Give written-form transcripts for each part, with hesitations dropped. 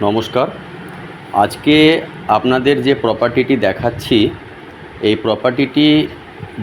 নমস্কার। আজকে আপনাদের যে প্রপার্টিটি দেখাচ্ছি, এই প্রপার্টিটি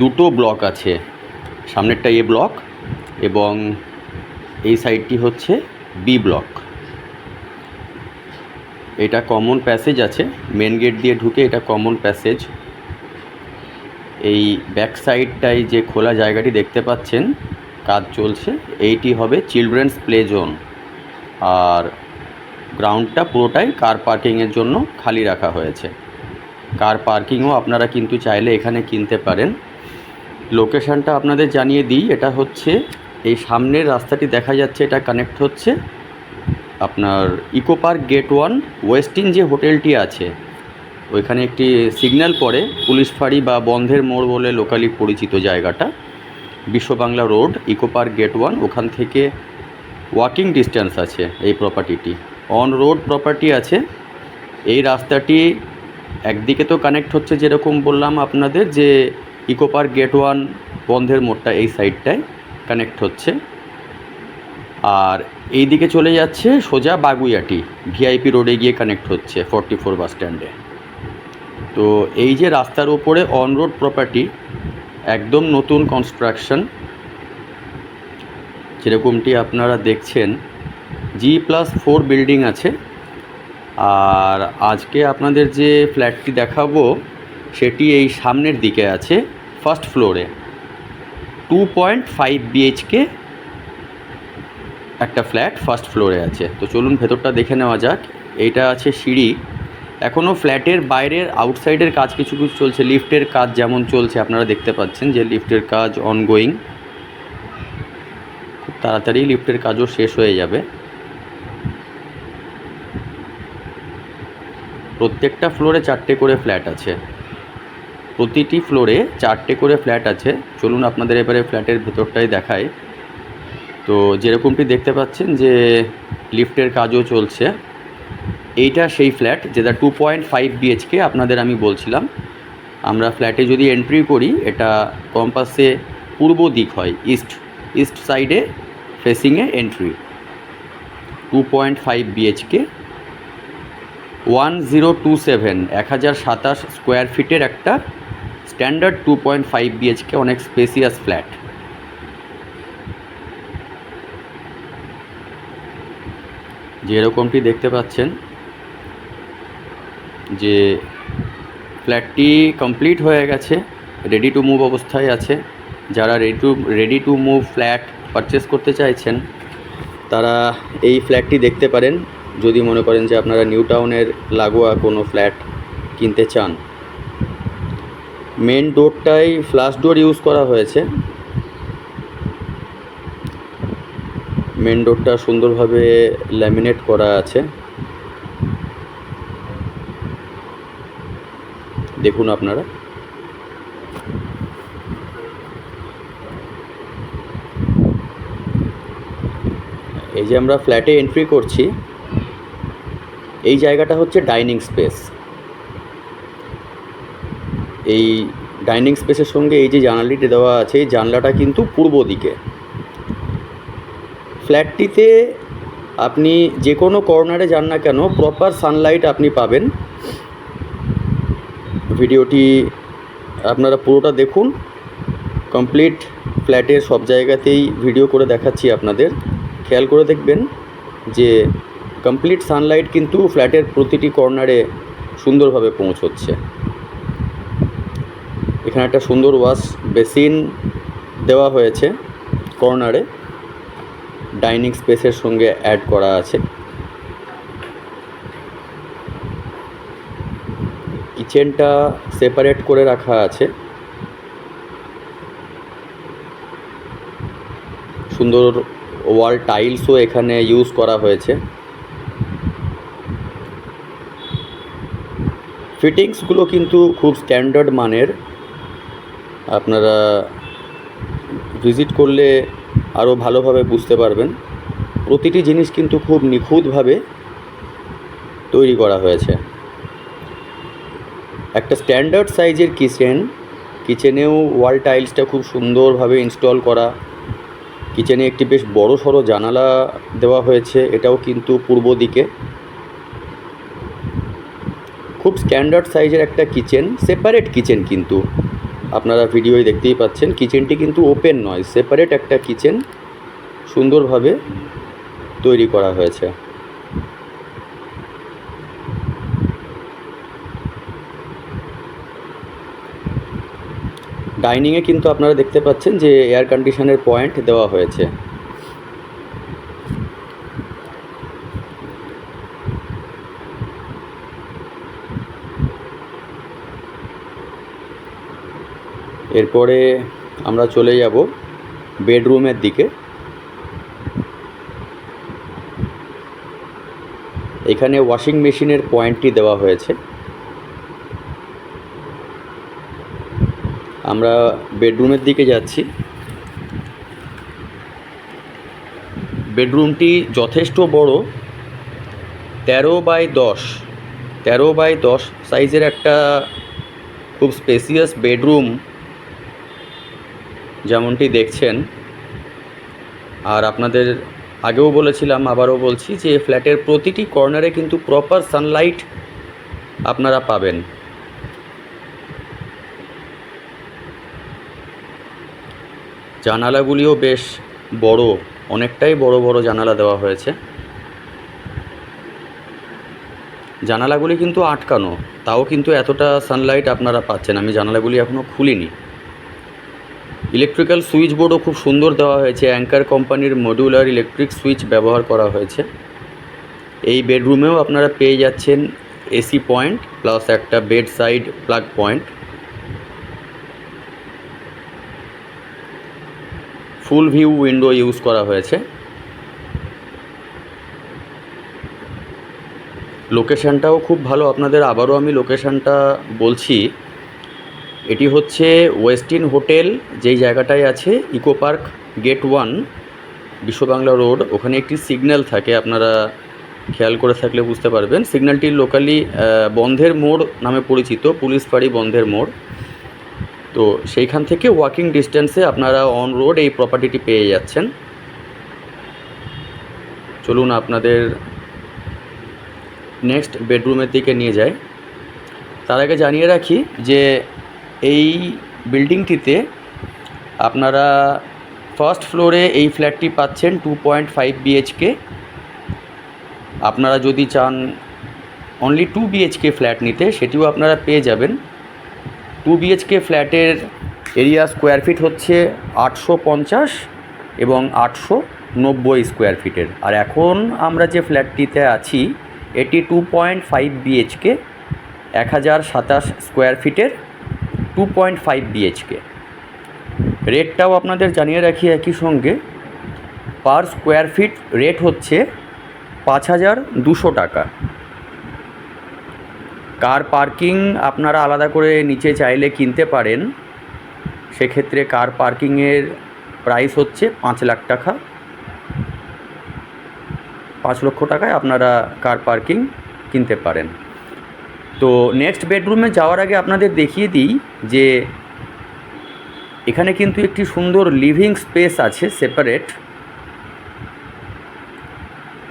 দুটো ব্লক আছে। সামনেরটা এ ব্লক এবং এই সাইডটি হচ্ছে বি ব্লক। এটা কমন প্যাসেজ আছে, মেন গেট দিয়ে ঢুকে এটা কমন প্যাসেজ। এই ব্যাক সাইডটাই যে খোলা জায়গাটি দেখতে পাচ্ছেন, কাজ চলছে, এইটি হবে চিলড্রেন্স প্লে জোন। আর গ্রাউন্ডটা পুরোটাই কার পার্কিংয়ের জন্য খালি রাখা হয়েছে। কার পার্কিংও আপনারা কিন্তু চাইলে এখানে কিনতে পারেন। লোকেশানটা আপনাদের জানিয়ে দিই, এটা হচ্ছে এই সামনের রাস্তাটি দেখা যাচ্ছে, এটা কানেক্ট হচ্ছে আপনার ইকো পার্ক গেট 1 ওয়েস্টিন যে হোটেলটি আছে, ওইখানে একটি সিগন্যাল পড়ে, পুলিশ ফাঁড়ি বা বন্ধের মোড় বলে লোকালি পরিচিত জায়গাটা, Biswa Bangla road, eco park gate 1, ওখান থেকে ওয়াকিং ডিস্টেন্স আছে এই প্রপার্টিটি। অন রোড প্রপার্টি আছে। এই রাস্তাটি একদিকে তো কানেক্ট হচ্ছে, যেরকম বললাম আপনাদের, যে ইকো পার্ক গেট 1 বন্ধের মোড়টা এই সাইডটায় কানেক্ট হচ্ছে, আর এই দিকে চলে যাচ্ছে সোজা বাগুইয়াটি ভিআইপি রোডে গিয়ে কানেক্ট হচ্ছে 44 বাস স্ট্যান্ডে। তো এই যে রাস্তার উপরে অন রোড প্রপার্টি, একদম নতুন কনস্ট্রাকশন, যেরকমটি আপনারা দেখছেন G+4 বিল্ডিং আছে। আর আজকে আপনাদের যে ফ্ল্যাটটি দেখাবো সেটি এই সামনের দিকে আছে, ফার্স্ট ফ্লোরে 2.5 BHK একটা ফ্ল্যাট ফার্স্ট ফ্লোরে আছে। তো চলুন ভেতরটা দেখে নেওয়া যাক। এইটা আছে সিঁড়ি। এখনও ফ্ল্যাটের বাইরের আউটসাইডের কাজ কিছু কিছু চলছে, লিফটের কাজ যেমন চলছে, আপনারা দেখতে পাচ্ছেন যে লিফটের কাজ অনগোয়িং। খুব তাড়াতাড়ি লিফটের কাজও শেষ হয়ে যাবে। প্রত্যেকটা ফ্লোরে 4টে করে ফ্ল্যাট আছে, প্রতিটি ফ্লোরে 4টে করে ফ্ল্যাট আছে। চলুন আপনাদের এবারে ফ্ল্যাটের ভেতরটাই দেখায়। তো যেরকমটি দেখতে পাচ্ছেন যে লিফটের কাজও চলছে। এইটা সেই ফ্ল্যাট যেটা 2.5 BHK আপনাদের আমি বলছিলাম। আমরা ফ্ল্যাটে যদি এন্ট্রি করি, এটা কম্পাসে পূর্ব দিক হয়, ইস্ট সাইডে ফেসিংয়ে এন্ট্রি। 2.5 BHK 1027 1027 স্কোয়ার ফিটের একটা স্ট্যান্ডার্ড 2.5 BHK, অনেক স্পেসিয়াস ফ্ল্যাট। যেরকমটি দেখতে পাচ্ছেন যে ফ্ল্যাটটি কমপ্লিট হয়ে গেছে, রেডি টু মুভ অবস্থায় আছে। যারা ready to move flat purchase করতে চাইছেন, তারা এই ফ্ল্যাটটি দেখতে পারেন, যদি মনে করেন যে আপনারা নিউ টাউনের লাগোয়া কোনো ফ্ল্যাট কিনতে চান। মেন ডোরটাই ফ্লাশ ডোর ইউজ করা হয়েছে। মেন ডোরটা সুন্দরভাবে ল্যামিনেট করা আছে, দেখুন আপনারা। এই যে আমরা ফ্ল্যাটে এন্ট্রি করছি, এই জায়গাটা হচ্ছে ডাইনিং স্পেস। এই ডাইনিং স্পেসের সঙ্গে এই যে জানালাটি দেওয়া আছে, এই জানলাটা কিন্তু পূর্ব দিকে। ফ্ল্যাটটিতে আপনি যে কোনো কর্নারে যান না কেন, প্রপার সানলাইট আপনি পাবেন। ভিডিওটি আপনারা পুরোটা দেখুন, কমপ্লিট ফ্ল্যাটের সব জায়গাতেই ভিডিও করে দেখাচ্ছি আপনাদের। খেয়াল করে দেখবেন যে কমপ্লিট সানলাইট কিন্তু ফ্ল্যাটের প্রতিটি কর্নারে সুন্দরভাবে পৌঁছচ্ছে। এখানে একটা সুন্দর ওয়াশ বেসিন দেওয়া হয়েছে কর্নারে, ডাইনিং স্পেসের সঙ্গে অ্যাড করা আছে। কিচেনটা সেপারেট করে রাখা আছে, সুন্দর ওয়াল টাইলসও এখানে ইউজ করা হয়েছে। ফিটিংসগুলো কিন্তু খুব স্ট্যান্ডার্ড মানের, আপনারা ভিজিট করলে আরও ভালোভাবে বুঝতে পারবেন। প্রতিটি জিনিস কিন্তু খুব নিখুঁতভাবে তৈরি করা হয়েছে। একটা স্ট্যান্ডার্ড সাইজের কিচেন কিচেনেও ওয়াল টাইলসটা খুব সুন্দরভাবে ইনস্টল করা। কিচেনে একটি বেশ বড় সড়ো জানালা দেওয়া হয়েছে, এটাও কিন্তু পূর্ব দিকে। খুব স্ট্যান্ডার্ড সাইজের একটা কিচেন, সেপারেট কিচেন, কিন্তু আপনারা ভিডিওয় দেখতেই পাচ্ছেন কিচেনটি কিন্তু ওপেন নয়, সেপারেট একটা কিচেন সুন্দরভাবে তৈরি করা হয়েছে। ডাইনিংয়ে কিন্তু আপনারা দেখতে পাচ্ছেন যে এয়ার কন্ডিশনের পয়েন্ট দেওয়া হয়েছে। এরপরে আমরা চলে যাব বেডরুমের দিকে। এখানে ওয়াশিং মেশিনের পয়েন্টটি দেওয়া হয়েছে। আমরা বেডরুমের দিকে যাচ্ছি। বেডরুমটি যথেষ্ট বড়, 13x10 সাইজের একটা খুব স্পেসিয়াস বেডরুম যেমনটি দেখছেন। আর আপনাদের আগেও বলেছিলাম, আবারও বলছি যে ফ্ল্যাটের প্রতিটি কর্নারে কিন্তু প্রপার সানলাইট আপনারা পাবেন। জানালাগুলিও বেশ বড়, অনেকটাই বড় বড় জানালা দেওয়া হয়েছে। জানালাগুলি কিন্তু আটকানো, তাও কিন্তু এতটা সানলাইট আপনারা পাচ্ছেন। আমি জানালাগুলি এখনও খুলিনি। ইলেকট্রিক্যাল সুইচ বোর্ডও খুব সুন্দর দেওয়া হয়েছে, অ্যাঙ্কার কোম্পানির মডিউলার ইলেকট্রিক সুইচ ব্যবহার করা হয়েছে। এই বেডরুমেও আপনারা পেয়ে যাচ্ছেন এসি পয়েন্ট প্লাস একটা বেড সাইড প্লাগ পয়েন্ট। ফুল ভিউ উইন্ডো ইউজ করা হয়েছে। লোকেশানটাও খুব ভালো। আপনাদের আবারও আমি লোকেশানটা বলছি, এটি হচ্ছে ওয়েস্টিন হোটেল যেই জায়গাটায় আছে, eco park gate 1, Biswa Bangla road. ওখানে একটি সিগন্যাল থাকে, আপনারা খেয়াল করে থাকলে বুঝতে পারবেন। সিগন্যালটি লোকালি বন্ধের মোড় নামে পরিচিত, পুলিশ ফাঁড়ি বন্ধের মোড়। তো সেইখান থেকে ওয়াকিং ডিস্টেন্সে আপনারা অন রোড এই প্রপার্টিটি পেয়ে যাচ্ছেন। চলুন আপনাদের নেক্সট বেডরুমের দিকে নিয়ে যাই। তার আগে জানিয়ে রাখি যে এই বিল্ডিংটিতে আপনারা ফার্স্ট ফ্লোরে এই ফ্ল্যাটটি পাচ্ছেন 2.5 BHK। আপনারা যদি চান অনলি 2 BHK ফ্ল্যাট নিতে, সেটিও আপনারা পেয়ে যাবেন। 2 BHK ফ্ল্যাটের এরিয়া স্কোয়ার ফিট হচ্ছে 850 এবং 890 স্কোয়ার ফিটের। আর এখন আমরা যে ফ্ল্যাটটিতে আছি এটি 2.5 BHK, 1027 স্কোয়ার ফিটের 2.5 BHK। রেটটাও আপনাদের জানিয়ে রাখি একই সঙ্গে, পার স্কোয়ার ফিট রেট হচ্ছে 5200 টাকা। কার পার্কিং আপনারা আলাদা করে নিচে চাইলে কিনতে পারেন, সেক্ষেত্রে কার পার্কিংয়ের প্রাইস হচ্ছে 5 লাখ টাকা। 5 লক্ষ টাকায় আপনারা কার পার্কিং কিনতে পারেন। তো নেক্সট বেডরুমে যাওয়ার আগে আপনাদের দেখিয়ে দিই যে এখানে কিন্তু একটি সুন্দর লিভিং স্পেস আছে সেপারেট,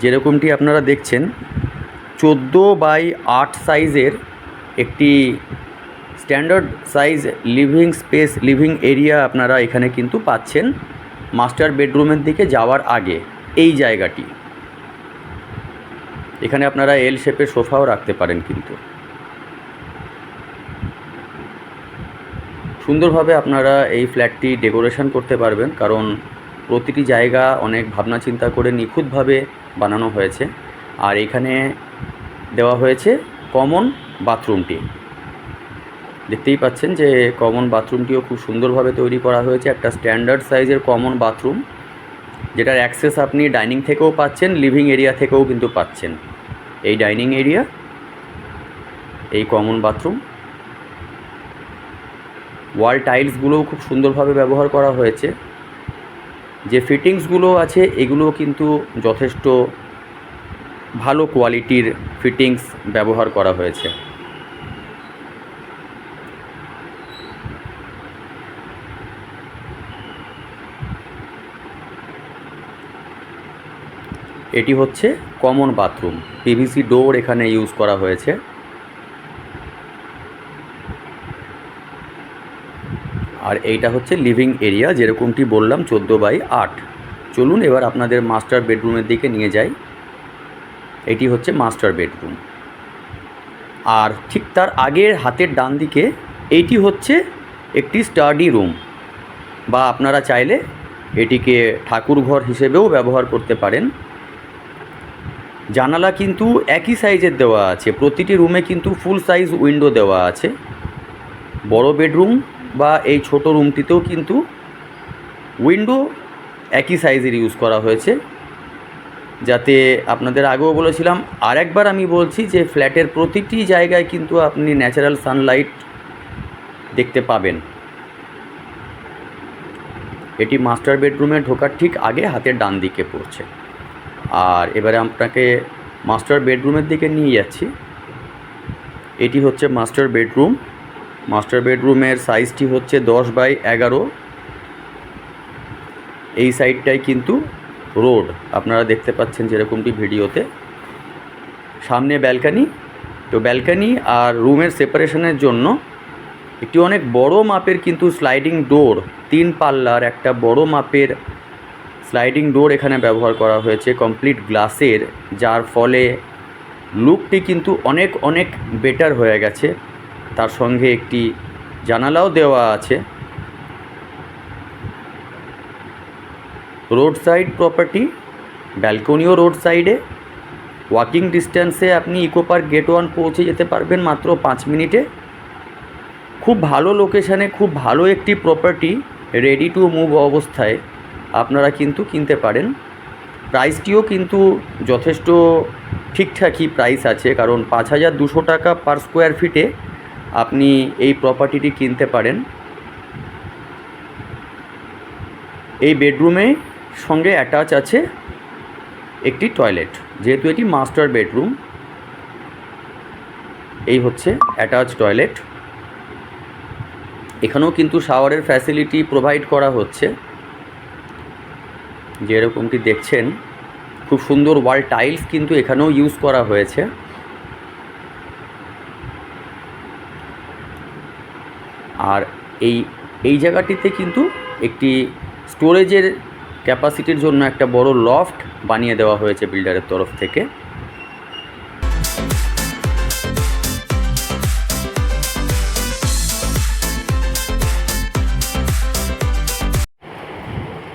যেরকমটি আপনারা দেখছেন 14x8 সাইজের একটি standard size living space, living area আপনারা এখানে কিন্তু পাচ্ছেন মাস্টার বেডরুমের দিকে যাওয়ার আগে। এই জায়গাটি এখানে আপনারা এল শেপের সোফাও রাখতে পারেন, কিন্তু সুন্দরভাবে আপনারা এই ফ্ল্যাটটি ডেকোরেশন করতে পারবেন, কারণ প্রতিটি জায়গা অনেক ভাবনা চিন্তা করে নিখুঁতভাবে বানানো হয়েছে। আর এখানে দেওয়া হয়েছে কমন বাথরুমটি, দেখতেই পাচ্ছেন যে কমন বাথরুমটিও খুব সুন্দরভাবে তৈরি করা হয়েছে। একটা স্ট্যান্ডার্ড সাইজের কমন বাথরুম, যেটার অ্যাক্সেস আপনি ডাইনিং থেকেও পাচ্ছেন, লিভিং এরিয়া থেকেও কিন্তু পাচ্ছেন। এই ডাইনিং এরিয়া, এই কমন বাথরুম। ওয়াল টাইলসগুলোও খুব সুন্দরভাবে ব্যবহার করা হয়েছে। যে ফিটিংসগুলো আছে এগুলো কিন্তু যথেষ্ট ভালো কোয়ালিটির ফিটিংস ব্যবহার করা হয়েছে। এটি হচ্ছে কমন বাথরুম, পিভিসি ডোর এখানে ইউজ করা হয়েছে। আর এইটা হচ্ছে লিভিং এরিয়া, যেরকমটি বললাম 14/8। চলুন এবার আপনাদের মাস্টার বেডরুমের দিকে নিয়ে যাই। এটি হচ্ছে মাস্টার বেডরুম। আর ঠিক তার আগের হাতের ডান দিকে এইটি হচ্ছে একটি স্টাডি রুম, বা আপনারা চাইলে এটিকে ঠাকুরঘর হিসেবেও ব্যবহার করতে পারেন। জানালা কিন্তু একই সাইজের দেওয়া আছে, প্রতিটি রুমে কিন্তু ফুল সাইজ উইন্ডো দেওয়া আছে। বড় বেডরুম বা এই ছোট রুমটিতেও কিন্তু উইন্ডো একই সাইজের ইউজ করা হয়েছে, যাতে আপনাদের আগেও বলেছিলাম, আর একবার আমি বলছি যে ফ্ল্যাটের প্রতিটি জায়গায় কিন্তু আপনি ন্যাচারাল সানলাইট দেখতে পাবেন। এটি মাস্টার বেডরুমে ঢোকার ঠিক আগে হাতের ডান দিকে পড়ছে। আর এবারে আপনাকে মাস্টার বেডরুমের দিকে নিয়ে যাচ্ছি। এটি হচ্ছে মাস্টার বেডরুম। মাস্টার বেডরুমের সাইজটি হচ্ছে 10/11। এই সাইডটাই কিন্তু রোড, আপনারা দেখতে পাচ্ছেন যেরকমটি ভিডিওতে। সামনে ব্যালকানি। তো ব্যালকানি আর রুমের সেপারেশনের জন্য একটি অনেক বড় মাপের কিন্তু স্লাইডিং ডোর, 3 পাল্লার একটা বড় মাপের স্লাইডিং ডোর এখানে ব্যবহার করা হয়েছে, কমপ্লিট গ্লাসের, যার ফলে লুকটি কিন্তু অনেক অনেক বেটার হয়ে গেছে। তার সঙ্গে একটি জানালাও দেওয়া আছে। রোড সাইড প্রপার্টি, ব্যালকনিও রোড সাইডে। ওয়াকিং ডিস্ট্যান্সে আপনি ইকো পার্ক গেট 1 পৌঁছে যেতে পারবেন মাত্র 5 মিনিটে। খুব ভালো লোকেশানে, খুব ভালো একটি প্রপার্টি, রেডি টু মুভ অবস্থায় আপনারা কিন্তু কিনতে পারেন। প্রাইসটিও কিন্তু যথেষ্ট ঠিকঠাকই প্রাইস আছে, কারণ 5,200 টাকা পার স্কোয়ার ফিটে আপনি এই প্রপার্টিটি কিনতে পারেন। এই বেডরুমে সঙ্গে অ্যাটাচ আছে একটি টয়লেট, যেহেতু এটি মাস্টার বেডরুম। এই হচ্ছে অ্যাটাচ টয়লেট। এখানেও কিন্তু শাওয়ারের ফ্যাসিলিটি প্রোভাইড করা হচ্ছে, যেরকমটি দেখছেন। খুব সুন্দর ওয়াল টাইলস কিন্তু এখানেও ইউজ করা হয়েছে। আর এই জায়গাটিতে কিন্তু একটি স্টোরেজের ক্যাপাসিটির জন্য একটা বড় লফট বানিয়ে দেওয়া হয়েছে বিল্ডারের তরফ থেকে।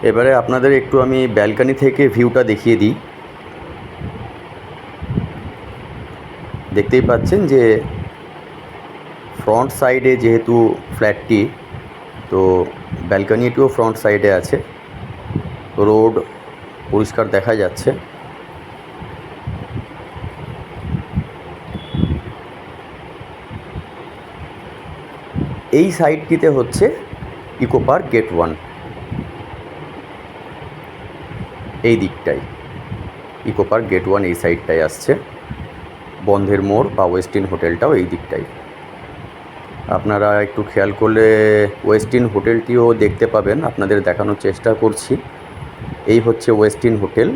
এবারে আপনাদের একটু আমি ব্যালকনি থেকে ভিউটা দেখিয়ে দিই। দেখতেই পাচ্ছেন যে ফ্রন্ট সাইডে যেহেতু ফ্ল্যাটটি, তো ব্যালকনিটিও ফ্রন্ট সাইডে আছে। রোড পরিষ্কার দেখা যাচ্ছে। এই সাইডটিতে হচ্ছে ইকো পার্ক গেট 1। এই দিকটাই ইকো পার্ক গেট 1 এই সাইডটায় আসছে। বন্ধের মোড় বা ওয়েস্টিন হোটেলটাও এই দিকটাই। আপনারা একটু খেয়াল করলে ওয়েস্টিন হোটেলটিও দেখতে পাবেন, আপনাদের দেখানোর চেষ্টা করছি। এই হচ্ছে ওয়েস্টিন হোটেল,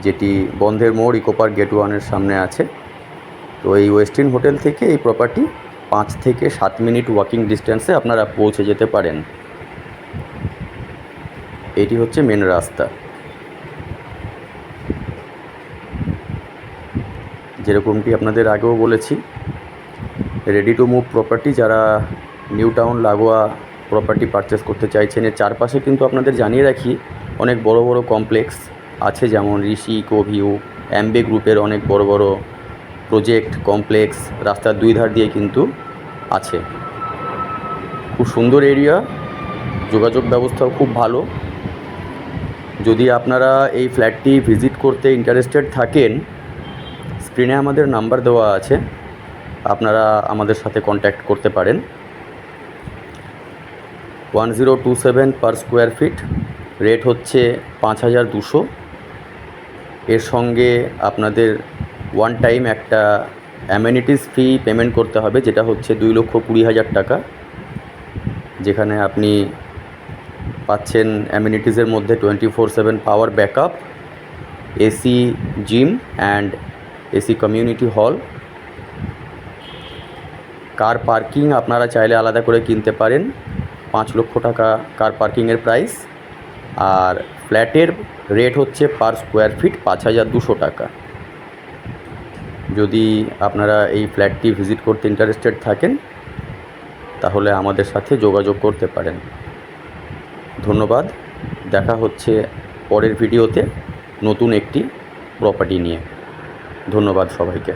যেটি বন্ধের মোড় ইকো পার্ক গেট 1-এর সামনে আছে। তো এই ওয়েস্টিন হোটেল থেকে এই প্রপার্টি 5 থেকে 7 মিনিট ওয়াকিং ডিস্টেন্সে আপনারা পৌঁছে যেতে পারেন। এটি হচ্ছে মেন রাস্তা। যেরকমটি আপনাদের আগেও বলেছি, রেডি টু মুভ প্রপার্টি, যারা নিউ টাউন লাগোয়া প্রপার্টি পারচেস করতে চাইছেন, এর চারপাশে কিন্তু আপনাদের জানিয়ে রাখি অনেক বড় বড় কমপ্লেক্স আছে, যেমন ঋষি, ইকোভিউ, অ্যাম্বে গ্রুপের অনেক বড় বড় প্রজেক্ট কমপ্লেক্স রাস্তার 2 ধার দিয়ে কিন্তু আছে। খুব সুন্দর এরিয়া, যোগাযোগ ব্যবস্থাও খুব ভালো। যদি আপনারা এই ফ্ল্যাটটি ভিজিট করতে ইন্টারেস্টেড থাকেন, স্ক্রিনে আমাদের নাম্বার দেওয়া আছে, আপনারা আমাদের সাথে কন্ট্যাক্ট করতে পারেন। 1027 পার স্কোয়ার ফিট, রেট হচ্ছে 5,200। এর সঙ্গে আপনাদের ওয়ান টাইম একটা অ্যামেনিটিস ফি পেমেন্ট করতে হবে, যেটা হচ্ছে 2,20,000 টাকা, যেখানে আপনি পাচ্ছেন অ্যামিনিটিসের মধ্যে 24/7 power backup, AC gym and AC community hall. Car parking আপনারা চাইলে আলাদা করে কিনতে পারেন, 5 লক্ষ টাকা কার পার্কিংয়ের প্রাইস। আর ফ্ল্যাটের রেট হচ্ছে পার স্কোয়ার ফিট 5,200 টাকা। যদি আপনারা এই ফ্ল্যাটটি ভিজিট করতে ইন্টারেস্টেড থাকেন তাহলে আমাদের সাথে যোগাযোগ করতে পারেন। ধন্যবাদ, দেখা হচ্ছে পরের ভিডিওতে নতুন একটি প্রপার্টি নিয়ে। ধন্যবাদ সবাইকে।